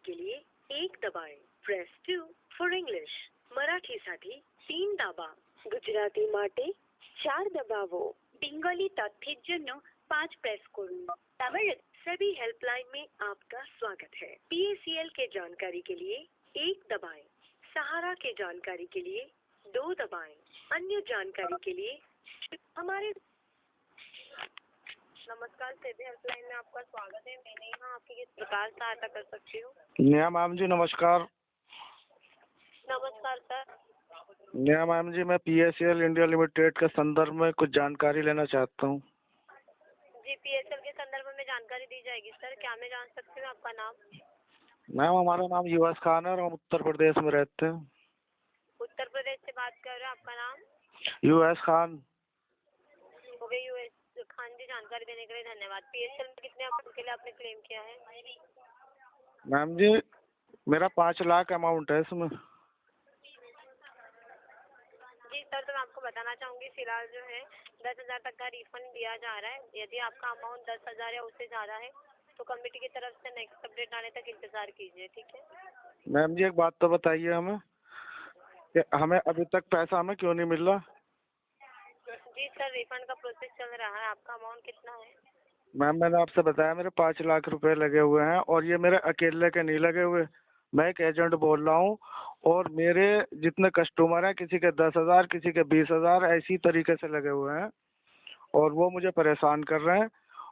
के लिए 1 दबाएं। Press 2 for English. मराठीसाठी 3 दाबा। गुजराती माटे 4 दबावो। बेंगली तथ्येर जन्य 5 प्रेस करुन। तमिल सभी हेल्पलाइन में आपका स्वागत है। PACL के जानकारी के लिए 1 दबाएं। सहारा के जानकारी के लिए 2 दबाएं। अन्य जानकारी के लिए हमारे नमस्कार, सेबी हेल्पलाइन में आपका स्वागत है। मैं यहाँ आपकी किस प्रकार सहायता कर सकती हूँ? नेहा मैम जी नमस्कार। नमस्कार सर। नेहा मैम जी, मैं PACL इंडिया लिमिटेड के संदर्भ में कुछ जानकारी लेना चाहता हूँ। जी, PACL के संदर्भ में जानकारी दी जाएगी सर। क्या मैं जान सकती हूँ आपका नाम? मैम हमारा नाम युवराज खान है और हम उत्तर प्रदेश में रहते हैं। उत्तर प्रदेश से बात कर रहे हैं। आपका नाम? युवराज खान। हो गई युवराज खान जी, जानकारी देने के लिए धन्यवाद। PACL में कितने अमाउंट के लिए आपने क्लेम किया है? मैम जी मेरा 5 लाख अमाउंट है इसमें। जी सर, तो मैं आपको बताना चाहूँगी फिलहाल जो है 10,000 तक का रिफंड दिया जा रहा है। यदि आपका अमाउंट 10,000 या उससे ज़्यादा है तो कमेटी की तरफ से नेक्स्ट अपडेट आने तक इंतजार कीजिए, ठीक है? मैम जी एक बात तो बताइए हमें कि हमें अभी तक पैसा हमें क्यों नहीं मिल रहा? जी सर, रिफंड का प्रोसेस चल रहा है। आपका अमाउंट कितना है? मैम मैंने आपसे बताया मेरे 5 लाख रुपए लगे हुए हैं और ये मेरे अकेले के नहीं लगे हुए। मैं एक एजेंट बोल रहा हूँ और मेरे जितने कस्टमर हैं किसी के 10,000 किसी के 20,000 ऐसी तरीके से लगे हुए हैं और वो मुझे परेशान कर रहे हैं।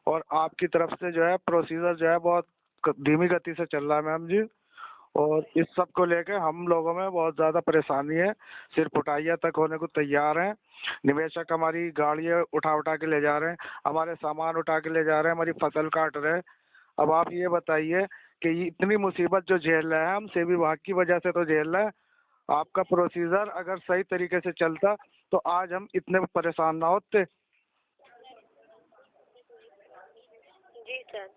और आपकी तरफ से जो है प्रोसीजर जो है बहुत धीमी गति से चल रहा है मैम जी। और इस सब को लेके हम लोगों में बहुत ज़्यादा परेशानी है। सिर पुटाइया तक होने को तैयार हैं। निवेशक हमारी गाड़ियाँ उठा उठा के ले जा रहे हैं, हमारे सामान उठा के ले जा रहे हैं, हमारी फसल काट रहे हैं। अब आप ये बताइए कि ये इतनी मुसीबत जो झेल रहे हैं हम सेबी विभाग की वजह से तो झेल रहे हैं। आपका प्रोसीजर अगर सही तरीके से चलता तो आज हम इतने परेशान ना होते। जी सर।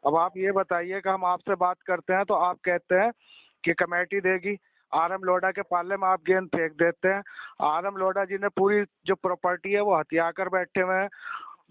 अब आप ये बताइए कि हम आपसे बात करते हैं तो आप कहते हैं कि कमेटी देगी। RM लोढ़ा के पाले में आप गेंद फेंक देते हैं। RM लोढ़ा जी ने पूरी जो प्रॉपर्टी है वो हथिया कर बैठे हुए हैं।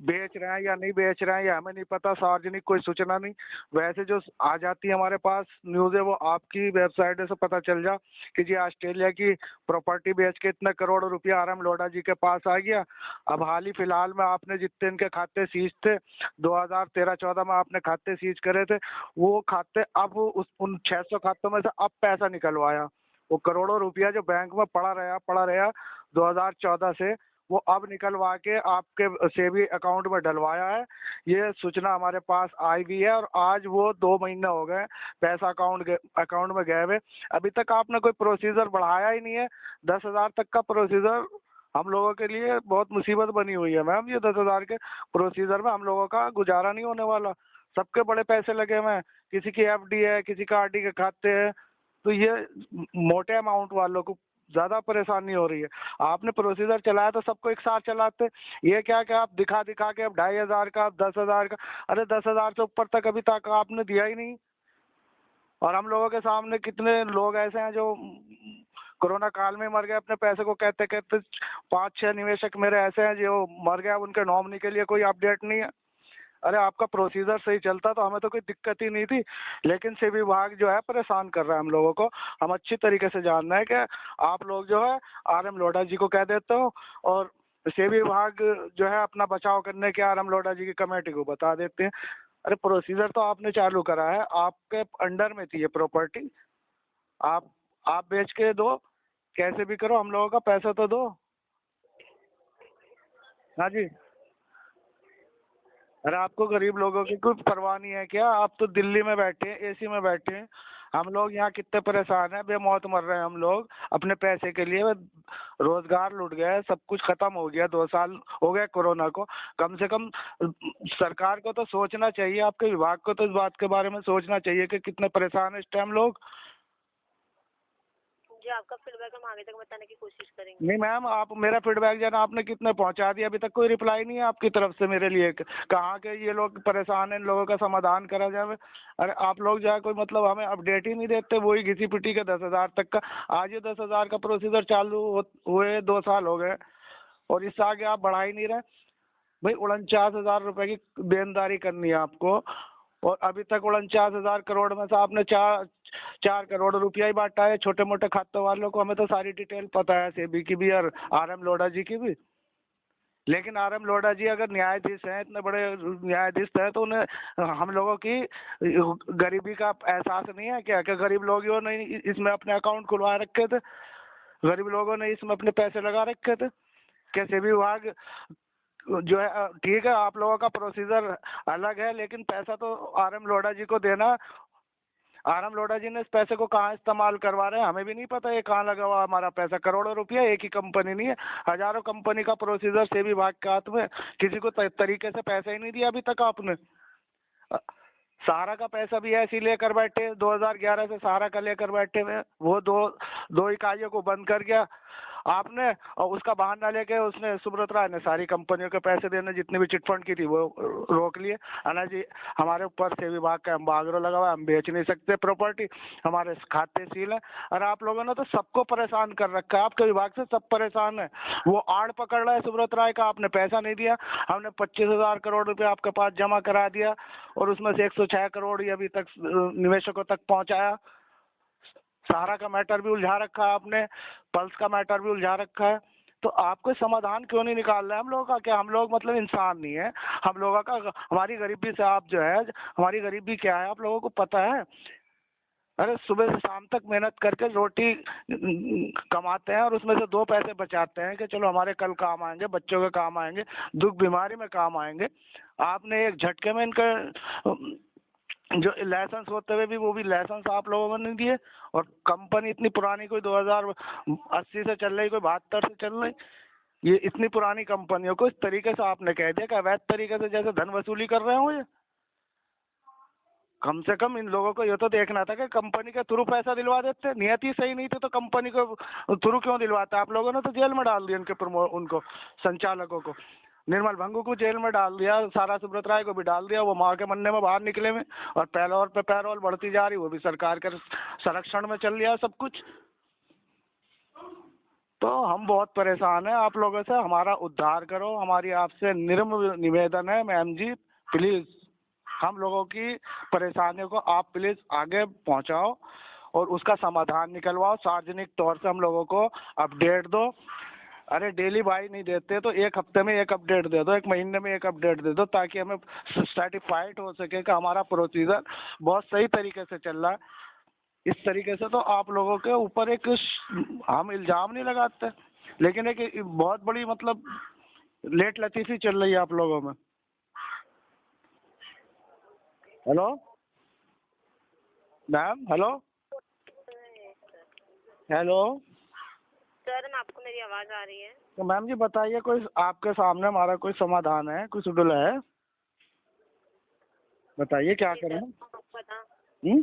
बेच रहे हैं या नहीं बेच रहे हैं या हमें नहीं पता, सार्वजनिक कोई सूचना नहीं। वैसे जो आ जाती है हमारे पास न्यूज़ है वो आपकी वेबसाइट से पता चल जा कि जी ऑस्ट्रेलिया की प्रॉपर्टी बेच के इतने करोड़ रुपया RM लोढ़ा जी के पास आ गया। अब हाल ही फिलहाल में आपने जितने इनके खाते सीज थे 2013-14 में आपने खाते सीज करे थे, वो खाते अब उन 600 खातों में से अब पैसा निकलवाया। वो करोड़ों रुपया जो बैंक में पड़ा रहा 2014 से, वो अब निकलवा के आपके सेबी अकाउंट में डलवाया है। ये सूचना हमारे पास आई भी है और आज वो 2 महीने हो गए पैसा अकाउंट में गए हुए। अभी तक आपने कोई प्रोसीजर बढ़ाया ही नहीं है। 10,000 तक का प्रोसीजर हम लोगों के लिए बहुत मुसीबत बनी हुई है मैम। ये 10,000 के प्रोसीजर में हम लोगों का गुजारा नहीं होने वाला। सबके बड़े पैसे लगे हुए हैं, किसी की FD है, किसी का RD के खाते हैं। तो ये मोटे अमाउंट वालों को ज्यादा परेशानी हो रही है। आपने प्रोसीजर चलाया तो सबको एक साथ चलाते। ये क्या कि आप दिखा दिखा के अब 2,500 का, 10,000 का, अरे 10,000 से ऊपर तक अभी तक आपने दिया ही नहीं। और हम लोगों के सामने कितने लोग ऐसे हैं जो कोरोना काल में मर गए अपने पैसे को कहते कहते। 5-6 निवेशक मेरे ऐसे हैं जो मर गए, उनके नॉमिनी के लिए कोई अपडेट नहीं है। अरे आपका प्रोसीजर सही चलता तो हमें तो कोई दिक्कत ही नहीं थी, लेकिन सेबी विभाग जो है परेशान कर रहा है हम लोगों को। हम अच्छी तरीके से जानना है कि आप लोग जो है RM लोढ़ा जी को कह देते हो और सेबी विभाग जो है अपना बचाव करने के RM लोढ़ा जी की कमेटी को बता देते हैं। अरे प्रोसीजर तो आपने चालू करा है, आपके अंडर में थी ये प्रॉपर्टी। आप बेच के दो, कैसे भी करो, हम लोगों का पैसा तो दो। हाँ जी। अरे आपको गरीब लोगों की कोई परवाह नहीं है क्या? आप तो दिल्ली में बैठे हैं, AC में बैठे हैं। हम लोग यहाँ कितने परेशान हैं, बेमौत मर रहे हैं हम लोग अपने पैसे के लिए। रोजगार लूट गया, सब कुछ खत्म हो गया। 2 साल हो गए कोरोना को। कम से कम सरकार को तो सोचना चाहिए, आपके विभाग को तो इस बात के बारे में सोचना चाहिए कि कितने परेशान है इस टाइम लोग। जी, आपका फीडबैक हम आगे तक बताने की कोशिश करेंगे। नहीं मैम, आप मेरा फीडबैक जो है ना आपने कितने पहुंचा दिया, अभी तक कोई रिप्लाई नहीं है आपकी तरफ से मेरे लिए। कहाँ के ये लोग परेशान हैं, इन लोगों का समाधान करा जाए। अरे आप लोग जो है कोई मतलब हमें अपडेट ही नहीं देते, वही घिसी पिटी के 10,000 तक का। आज ये 10,000 का प्रोसीजर चालू हुए 2 साल हो गए और इससे आगे आप बढ़ा ही नहीं रहे। भाई 49,000 रुपए की देनदारी करनी है आपको और अभी तक 49,000 करोड़ में से आपने 4 करोड़ रुपया ही बांटा है छोटे मोटे खातों वालों को। हमें तो सारी डिटेल पता है, सेबी की भी और RM लोढ़ा जी की भी। लेकिन RM लोढ़ा जी अगर न्यायाधीश हैं, इतने बड़े न्यायाधीश हैं, तो उन्हें हम लोगों की गरीबी का एहसास नहीं है क्या? कि गरीब लोगों ने इसमें अपने अकाउंट खुलवा रखे थे, गरीब लोगों ने इसमें अपने पैसे लगा रखे थे। कैसे भी विभाग जो है, ठीक है आप लोगों का प्रोसीजर अलग है, लेकिन पैसा तो RM लोढ़ा जी को देना। RM लोढ़ा जी ने इस पैसे को कहाँ इस्तेमाल करवा रहे हैं हमें भी नहीं पता। ये कहाँ लगा हुआ हमारा पैसा? करोड़ों रुपया एक ही कंपनी नहीं है, हजारों कंपनी का प्रोसीजर से विभाग के हाथ में। किसी को तरीके से पैसा ही नहीं दिया अभी तक आपने। सहारा का पैसा भी ऐसे ही लेकर बैठे, 2011 से सहारा का लेकर बैठे हुए। वो दो इकाइयों को बंद कर गया आपने, और उसका बहाना लेके उसने सुब्रत राय ने सारी कंपनियों के पैसे देने जितनी भी चिटफंड की थी वो रोक लिए। अना जी हमारे ऊपर से विभाग का एम्बार्गो लगा हुआ है, हम बेच नहीं सकते प्रॉपर्टी, हमारे खाते सील है। और आप लोगों ने तो सबको परेशान कर रखा है, आपके विभाग से सब परेशान है। वो आड़ पकड़ रहा है सुब्रत राय का, आपने पैसा नहीं दिया, हमने 25,000 करोड़ रुपये आपके पास जमा करा दिया, और उसमें से 106 करोड़ ही अभी तक निवेशकों तक पहुंचाया। सहारा का मैटर भी उलझा रखा है आपने, पल्स का मैटर भी उलझा रखा है। तो आपको समाधान क्यों नहीं निकाल रहे? हम लोगों का क्या, हम लोग मतलब इंसान नहीं है? हम लोगों का, हमारी गरीबी से आप जो है, हमारी गरीबी क्या है आप लोगों को पता है? अरे सुबह से शाम तक मेहनत करके रोटी कमाते हैं, और उसमें से 2 पैसे बचाते हैं कि चलो हमारे कल काम आएंगे, बच्चों के काम आएंगे, दुख बीमारी में काम आएंगे। आपने एक झटके में इनका जो लाइसेंस होते हुए भी, वो भी लाइसेंस आप लोगों ने नहीं दिए। और कंपनी इतनी पुरानी, कोई 2080 से चल रही, कोई 72 से चल रही, ये इतनी पुरानी कंपनियों को इस तरीके से आपने कह दिया कि अवैध तरीके से जैसे धन वसूली कर रहे हो। ये कम से कम इन लोगों को ये तो देखना था कि कंपनी के थ्रू पैसा दिलवा देते। नियति सही नहीं थी तो कंपनी को थ्रू क्यों दिलवाता? आप लोगों ने तो जेल में डाल दिया उनको संचालकों को। निर्मल भंगू को जेल में डाल दिया, सारा सुब्रत राय को भी डाल दिया, वो माँ के मरने में बाहर निकले में, और पैरोल पे पैरोल बढ़ती जा रही, वो भी सरकार के संरक्षण में चल लिया सब कुछ। तो हम बहुत परेशान हैं आप लोगों से, हमारा उद्धार करो, हमारी आपसे निर्म निवेदन है मैम जी, प्लीज हम लोगों की परेशानियों को आप प्लीज आगे पहुंचाओ और उसका समाधान निकलवाओ। सार्वजनिक तौर से हम लोगों को अपडेट दो। अरे डेली बाई नहीं देते तो 1 हफ्ते में 1 अपडेट दे दो, 1 महीने में 1 अपडेट दे दो, ताकि हमें सर्टिफाइड हो सके कि हमारा प्रोसीजर बहुत सही तरीके से चल रहा है। इस तरीके से तो आप लोगों के ऊपर एक हम इल्ज़ाम नहीं लगाते, लेकिन एक बहुत बड़ी मतलब लेट लतीफ़ी चल रही है आप लोगों में। Hello ma'am, hello hello sir, मैं आपको मेरी आवाज़ आ रही है? तो मैम जी बताइए, कोई आपके सामने हमारा कोई समाधान है, कोई शेड्यूल है? बताइए क्या जी करें? सर,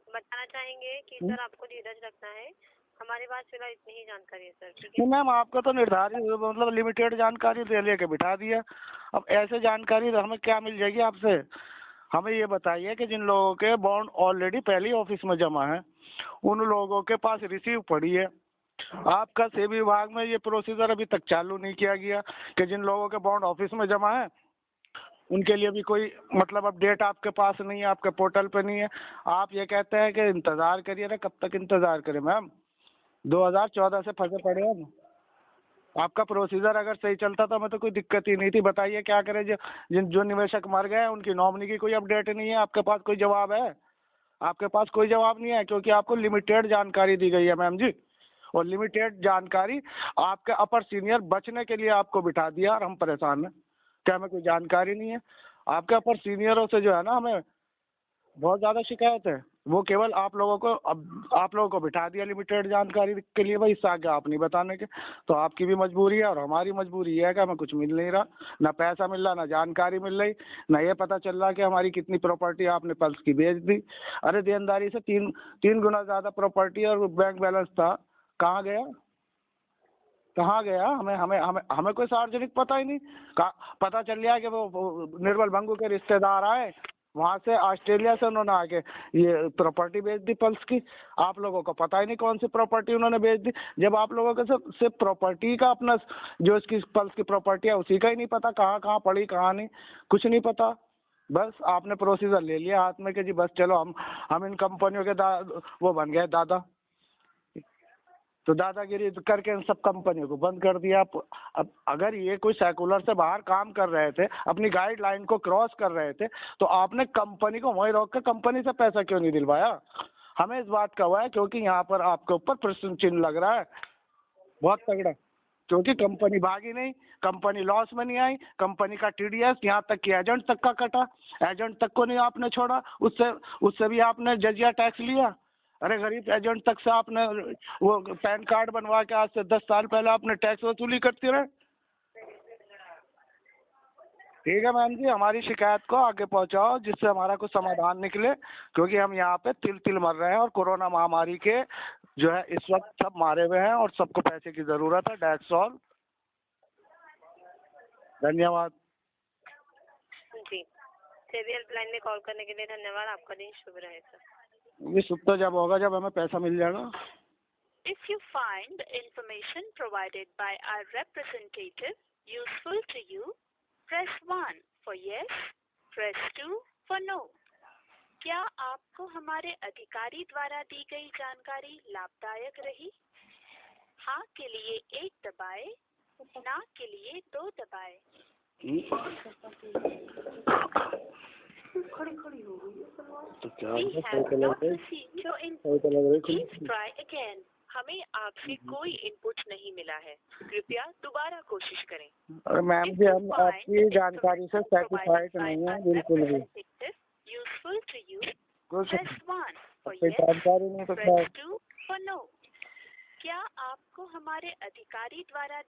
बताना चाहेंगे कि सर आपको धीरज रखना है। हमारे पास फिलहाल इतनी ही जानकारी है सर, ठीक है? नहीं मैम, आपको तो निर्धारित मतलब लिमिटेड जानकारी दे लेके बिठा दिया। अब ऐसे जानकारी तो हमें क्या मिल जाएगी आपसे? हमें ये बताइए कि जिन लोगों के बॉन्ड ऑलरेडी पहले ऑफिस में जमा है, उन लोगों के पास रिसीव पड़ी है। आपका सेबी विभाग में ये प्रोसीजर अभी तक चालू नहीं किया गया कि जिन लोगों के बॉन्ड ऑफिस में जमा है उनके लिए भी कोई मतलब अपडेट आपके पास नहीं है, आपके पोर्टल पे नहीं है। आप ये कहते हैं कि इंतज़ार करिए। कब तक इंतज़ार करें मैम? 2014 से फंसे पड़े हैं। आपका प्रोसीजर अगर सही चलता तो हमें तो कोई दिक्कत ही नहीं थी। बताइए क्या करें? जो निवेशक मर गए हैं उनकी नॉमिनी की कोई अपडेट नहीं है, आपके पास कोई जवाब है? आपके पास कोई जवाब नहीं है, क्योंकि आपको लिमिटेड जानकारी दी गई है मैम जी। और लिमिटेड जानकारी आपके अपर सीनियर बचने के लिए आपको बिठा दिया, और हम परेशान हैं क्या हमें कोई जानकारी नहीं है? आपके अपर सीनियरों से जो है ना, हमें बहुत ज़्यादा शिकायत है। वो केवल आप लोगों को बिठा दिया लिमिटेड जानकारी के लिए, भाई इससे आगे आप नहीं बताने के। तो आपकी भी मजबूरी है और हमारी मजबूरी है कि हमें कुछ मिल नहीं रहा, ना पैसा मिल रहा, ना जानकारी मिल रही, ना ये पता चल रहा कि हमारी कितनी प्रॉपर्टी आपने पल्स की बेच दी। अरे देनदारी से 3 गुना ज़्यादा प्रॉपर्टी और बैंक बैलेंस था, कहाँ गया? कहाँ गया? हमें हमें हमें हमें कोई सार्वजनिक पता ही नहीं। पता चल गया कि वो निर्मल भंगू के रिश्तेदार आए वहाँ से, ऑस्ट्रेलिया से, उन्होंने आके ये प्रॉपर्टी बेच दी पल्स की। आप लोगों को पता ही नहीं कौन सी प्रॉपर्टी उन्होंने बेच दी, जब आप लोगों को सिर्फ प्रॉपर्टी का अपना जो इसकी पल्स की प्रॉपर्टी है उसी का ही नहीं पता, कहाँ कहाँ पड़ी कहाँ नहीं, कुछ नहीं पता। बस आपने प्रोसीजर ले लिया हाथ में कि जी बस चलो हम इन कंपनियों के वो बन गए दादा। तो दादागिरी करके इन सब कंपनियों को बंद कर दिया। अब अगर ये कोई सेकुलर से बाहर काम कर रहे थे, अपनी गाइडलाइन को क्रॉस कर रहे थे, तो आपने कंपनी को वहीं रोक कर कंपनी से पैसा क्यों नहीं दिलवाया? हमें इस बात का हुआ है क्योंकि यहाँ पर आपके ऊपर प्रश्न चिन्ह लग रहा है बहुत तगड़ा, क्योंकि कंपनी भागी नहीं, कंपनी लॉस में नहीं आई, कंपनी का TDS यहाँ तक कि एजेंट तक का कटा, एजेंट तक को नहीं आपने छोड़ा, उससे भी आपने जजिया टैक्स लिया। अरे गरीब एजेंट तक से आपने वो पैन कार्ड बनवा के आज से 10 साल पहले आपने टैक्स वसूली करते रहे। ठीक है मैम जी, हमारी शिकायत को आगे पहुंचाओ जिससे हमारा कुछ समाधान निकले, क्योंकि हम यहाँ पे तिल तिल मर रहे हैं और कोरोना महामारी के जो है इस वक्त सब मारे हुए हैं और सबको पैसे की जरूरत है। That's all. धन्यवाद जी, सेवियर लाइन में कॉल करने के लिए धन्यवाद। आपका दिन शुभ रहे सर। ये शुभ तो जब होगा जब हमें पैसा मिल जाएगा। If you find the information provided by our representative useful to you, press 1 for yes, press 2 for no. क्या आपको हमारे अधिकारी द्वारा दी गई जानकारी लाभदायक रही? हाँ के लिए 1 दबाए, ना के लिए 2 दबाए। तो क्या We have not received your input. Please try again. हमें आपसे कोई इनपुट नहीं मिला है, कृपया दोबारा कोशिश करें। अरे मैम जी, हम आपकी जानकारी से सेटिस्फाइड नहीं है बिल्कुल भी। यूजफुल टू यू, कुछ प्रेस 1 फॉर जानकारी नहीं, तो प्रेस 2 फॉर नो। क्या आपको हमारे अधिकारी द्वारा